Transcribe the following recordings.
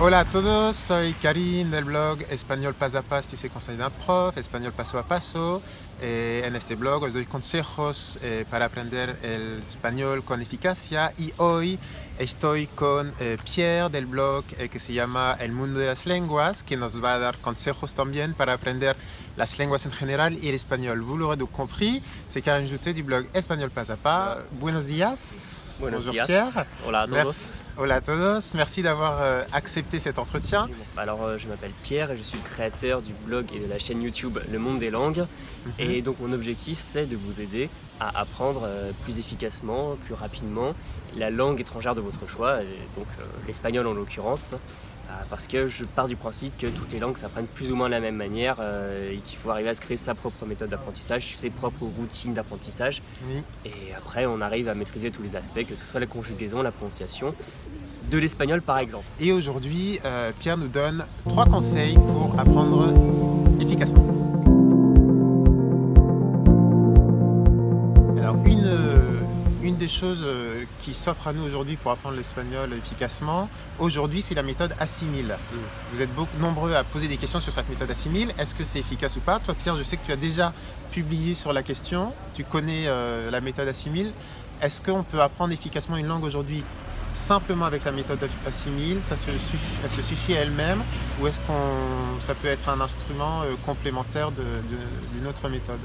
Hola a todos, soy Karim del blog Español Pas a Pas, dice conseil d'un prof, Español Paso a Paso. En este blog os doy consejos para aprender el español con eficacia y hoy estoy con Pierre del blog que se llama El Mundo de las Lenguas, que nos va a dar consejos también para aprender las lenguas en general y el español. Vous l'aurez donc compris, c'est Karim Joutet du blog Español Pas a Pas. Buenos días. Buenos Bonjour días. Pierre. Hola a todos. Hola a todos. Merci d'avoir accepté cet entretien. Alors je m'appelle Pierre et je suis le créateur du blog et de la chaîne YouTube Le Monde des Langues. Et donc mon objectif c'est de vous aider à apprendre plus efficacement, plus rapidement la langue étrangère de votre choix, et donc l'espagnol en l'occurrence. Parce que je pars du principe que toutes les langues s'apprennent plus ou moins de la même manière et qu'il faut arriver à se créer sa propre méthode d'apprentissage, ses propres routines d'apprentissage. Oui. Et après, on arrive à maîtriser tous les aspects, que ce soit la conjugaison, la prononciation, de l'espagnol par exemple. Et aujourd'hui, Pierre nous donne 3 conseils pour apprendre efficacement. Alors, une des choses qui s'offre à nous aujourd'hui pour apprendre l'espagnol efficacement, aujourd'hui, c'est la méthode Assimil. Vous êtes nombreux à poser des questions sur cette méthode Assimil. Est-ce que c'est efficace ou pas? Toi, Pierre, je sais que tu as déjà publié sur la question. Tu connais la méthode Assimil. Est-ce qu'on peut apprendre efficacement une langue aujourd'hui simplement avec la méthode Assimil? Elle se suffit à elle-même? Ou est-ce que ça peut être un instrument complémentaire d'une autre méthode?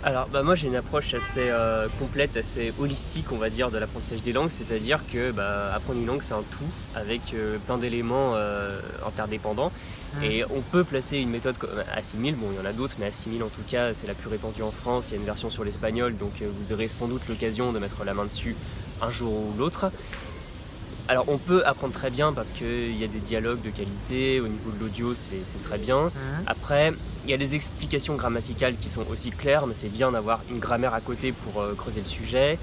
Alors moi j'ai une approche assez complète, assez holistique on va dire de l'apprentissage des langues, c'est-à-dire que apprendre une langue c'est un tout avec plein d'éléments interdépendants et on peut placer une méthode comme Assimil, bon il y en a d'autres mais Assimil en tout cas c'est la plus répandue en France, il y a une version sur l'espagnol donc vous aurez sans doute l'occasion de mettre la main dessus un jour ou l'autre. Alors on peut apprendre très bien parce qu'il y a des dialogues de qualité, au niveau de l'audio c'est très bien. Après il y a des explications grammaticales qui sont aussi claires mais c'est bien d'avoir une grammaire à côté pour creuser le sujet.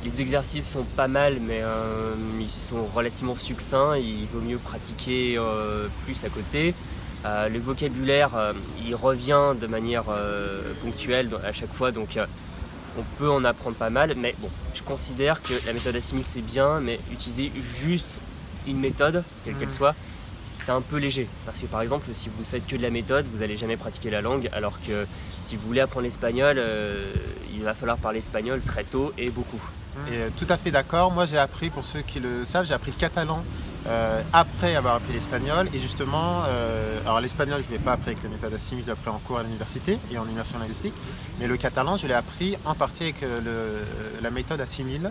Les exercices sont pas mal mais ils sont relativement succincts, il vaut mieux pratiquer plus à côté. Le vocabulaire il revient de manière ponctuelle à chaque fois donc on peut en apprendre pas mal, mais bon, je considère que la méthode Assimil c'est bien, mais utiliser juste une méthode, quelle qu'elle soit, c'est un peu léger. Parce que par exemple, si vous ne faites que de la méthode, vous n'allez jamais pratiquer la langue, alors que si vous voulez apprendre l'espagnol, il va falloir parler espagnol très tôt et beaucoup. Et tout à fait d'accord. Moi j'ai appris, pour ceux qui le savent, j'ai appris le catalan après avoir appris l'espagnol. Et justement, alors l'espagnol je ne l'ai pas appris avec la méthode Assimil, je l'ai appris en cours à l'université et en immersion linguistique. Mais le catalan je l'ai appris en partie avec la méthode Assimil.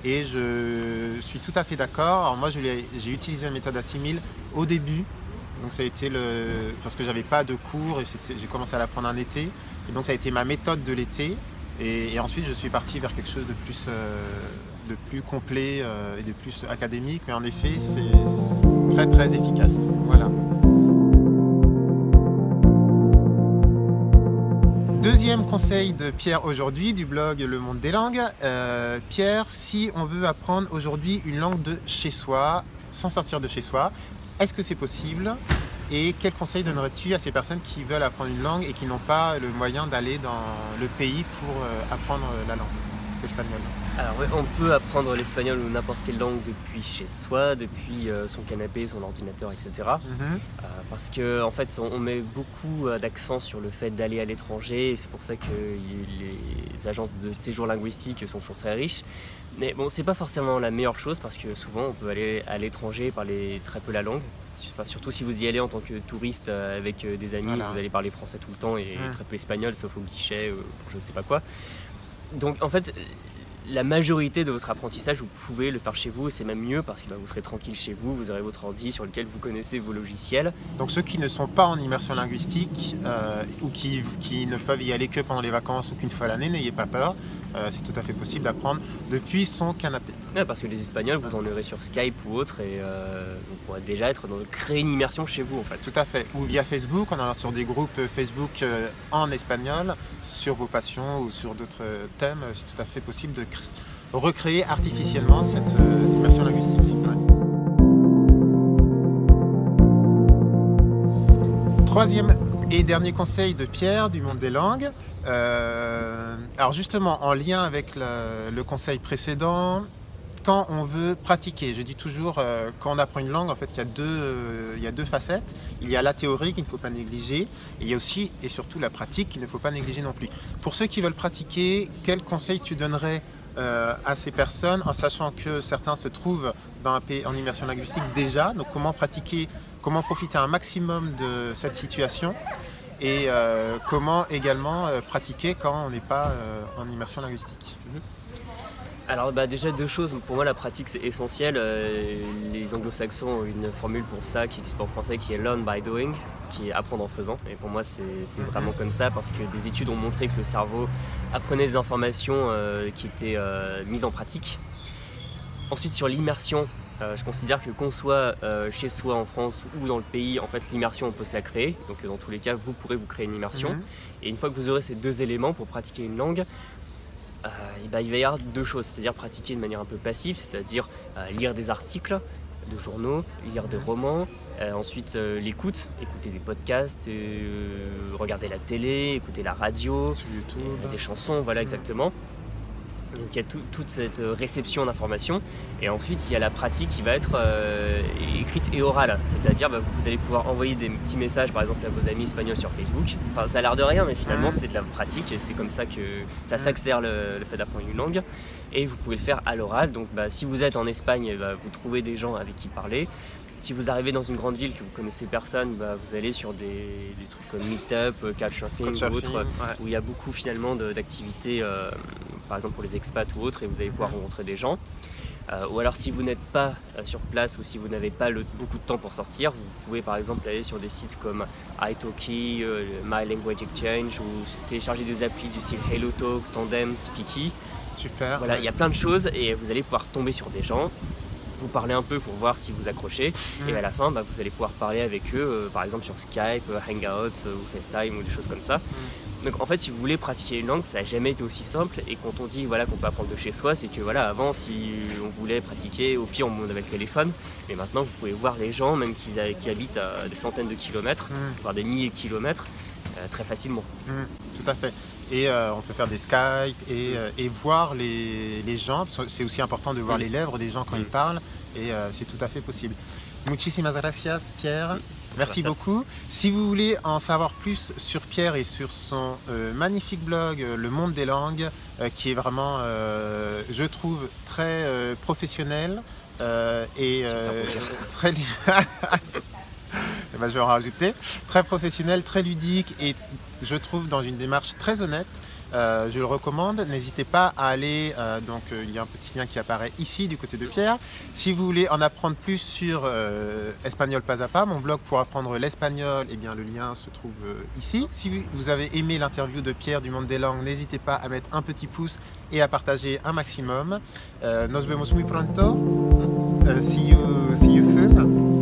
Et je suis tout à fait d'accord. Alors moi j'ai utilisé la méthode Assimil au début. Donc ça a été parce que j'avais pas de cours et j'ai commencé à l'apprendre en été. Et donc ça a été ma méthode de l'été. Et ensuite je suis parti vers quelque chose de plus complet et de plus académique, mais en effet c'est très très efficace. Voilà. Deuxième conseil de Pierre aujourd'hui du blog Le Monde des Langues. Pierre, si on veut apprendre aujourd'hui une langue de chez soi, sans sortir de chez soi, est-ce que c'est possible? Et quel conseil donnerais-tu à ces personnes qui veulent apprendre une langue et qui n'ont pas le moyen d'aller dans le pays pour apprendre la langue, l'espagnol? Alors oui, on peut apprendre l'espagnol ou n'importe quelle langue depuis chez soi, depuis son canapé, son ordinateur, etc. Parce que en fait, on met beaucoup d'accent sur le fait d'aller à l'étranger et c'est pour ça que les agences de séjour linguistique sont toujours très riches. Mais bon, c'est pas forcément la meilleure chose parce que souvent on peut aller à l'étranger et parler très peu la langue. Surtout si vous y allez en tant que touriste avec des amis, vous allez parler français tout le temps et très peu espagnol sauf au guichet pour je sais pas quoi. Donc en fait, la majorité de votre apprentissage, vous pouvez le faire chez vous et c'est même mieux parce que vous serez tranquille chez vous, vous aurez votre ordi sur lequel vous connaissez vos logiciels. Donc ceux qui ne sont pas en immersion linguistique ou qui ne peuvent y aller que pendant les vacances ou qu'une fois à l'année, n'ayez pas peur. C'est tout à fait possible d'apprendre depuis son canapé. Ouais, parce que les Espagnols, vous en aurez sur Skype ou autre et vous pourrez déjà créer une immersion chez vous en fait. Tout à fait, ou via Facebook, on en a sur des groupes Facebook en espagnol, sur vos passions ou sur d'autres thèmes. C'est tout à fait possible de recréer artificiellement cette immersion linguistique. Troisième et dernier conseil de Pierre du Monde des Langues. Alors justement, en lien avec le conseil précédent, quand on veut pratiquer. Je dis toujours, quand on apprend une langue, en fait, il y a deux facettes. Il y a la théorie qu'il ne faut pas négliger, et il y a aussi et surtout la pratique qu'il ne faut pas négliger non plus. Pour ceux qui veulent pratiquer, quels conseils tu donnerais à ces personnes, en sachant que certains se trouvent dans un pays en immersion linguistique déjà, donc comment pratiquer, comment profiter un maximum de cette situation, et comment également pratiquer quand on n'est pas en immersion linguistique. Alors déjà deux choses, pour moi la pratique c'est essentiel, les anglo-saxons ont une formule pour ça qui existe en français qui est learn by doing, qui est apprendre en faisant, et pour moi c'est vraiment comme ça parce que des études ont montré que le cerveau apprenait des informations qui étaient mises en pratique. Ensuite sur l'immersion, je considère que qu'on soit chez soi en France ou dans le pays, en fait l'immersion on peut se la créer, donc dans tous les cas vous pourrez vous créer une immersion, et une fois que vous aurez ces deux éléments pour pratiquer une langue, il va y avoir deux choses, c'est-à-dire pratiquer de manière un peu passive, c'est-à-dire lire des articles de journaux, lire des romans, ensuite l'écoute, écouter des podcasts, regarder la télé, écouter la radio, Sur YouTube. des chansons, voilà exactement. Donc il y a toute cette réception d'informations, et ensuite il y a la pratique qui va être écrite et orale, c'est-à-dire vous allez pouvoir envoyer des petits messages par exemple à vos amis espagnols sur Facebook. Enfin, ça a l'air de rien, mais finalement c'est de la pratique et c'est comme ça que ça s'accélère le fait d'apprendre une langue, et vous pouvez le faire à l'oral. Donc si vous êtes en Espagne, vous trouvez des gens avec qui parler. Si vous arrivez dans une grande ville que vous connaissez personne, vous allez sur des trucs comme Meetup, Couchsurfing ou autres, où il y a beaucoup finalement d'activités, par exemple pour les expats ou autres, et vous allez pouvoir rencontrer des gens. Ou alors si vous n'êtes pas sur place ou si vous n'avez pas beaucoup de temps pour sortir, vous pouvez par exemple aller sur des sites comme italki, My Language Exchange, ou télécharger des applis du style HelloTalk, Tandem, Speaky. Super. Voilà, il y a plein de choses et vous allez pouvoir tomber sur des gens, vous parler un peu pour voir si vous accrochez, et à la fin vous allez pouvoir parler avec eux, par exemple sur Skype, Hangout ou FaceTime ou des choses comme ça. Donc en fait si vous voulez pratiquer une langue, ça n'a jamais été aussi simple, et quand on dit qu'on peut apprendre de chez soi, c'est que avant si on voulait pratiquer, au pire on avait le téléphone, mais maintenant vous pouvez voir les gens, même qui habitent à des centaines de kilomètres, voire des milliers de kilomètres, très facilement. Tout à fait. Et on peut faire des Skype et voir les gens, parce que c'est aussi important de voir les lèvres des gens quand ils parlent, et c'est tout à fait possible. Muchísimas gracias, Pierre. Merci beaucoup. Si vous voulez en savoir plus sur Pierre et sur son magnifique blog Le Monde des Langues, qui est vraiment, je trouve, très professionnel et très... je vais en rajouter. Très professionnel, très ludique, et je trouve dans une démarche très honnête. Je le recommande. N'hésitez pas à aller, il y a un petit lien qui apparaît ici du côté de Pierre. Si vous voulez en apprendre plus sur Espagnol Pas à Pas, mon blog pour apprendre l'espagnol, eh bien le lien se trouve ici. Si vous avez aimé l'interview de Pierre du Monde des Langues, n'hésitez pas à mettre un petit pouce et à partager un maximum. Nos vemos muy pronto. See you soon.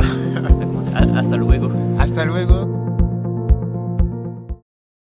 Hasta luego. Hasta luego.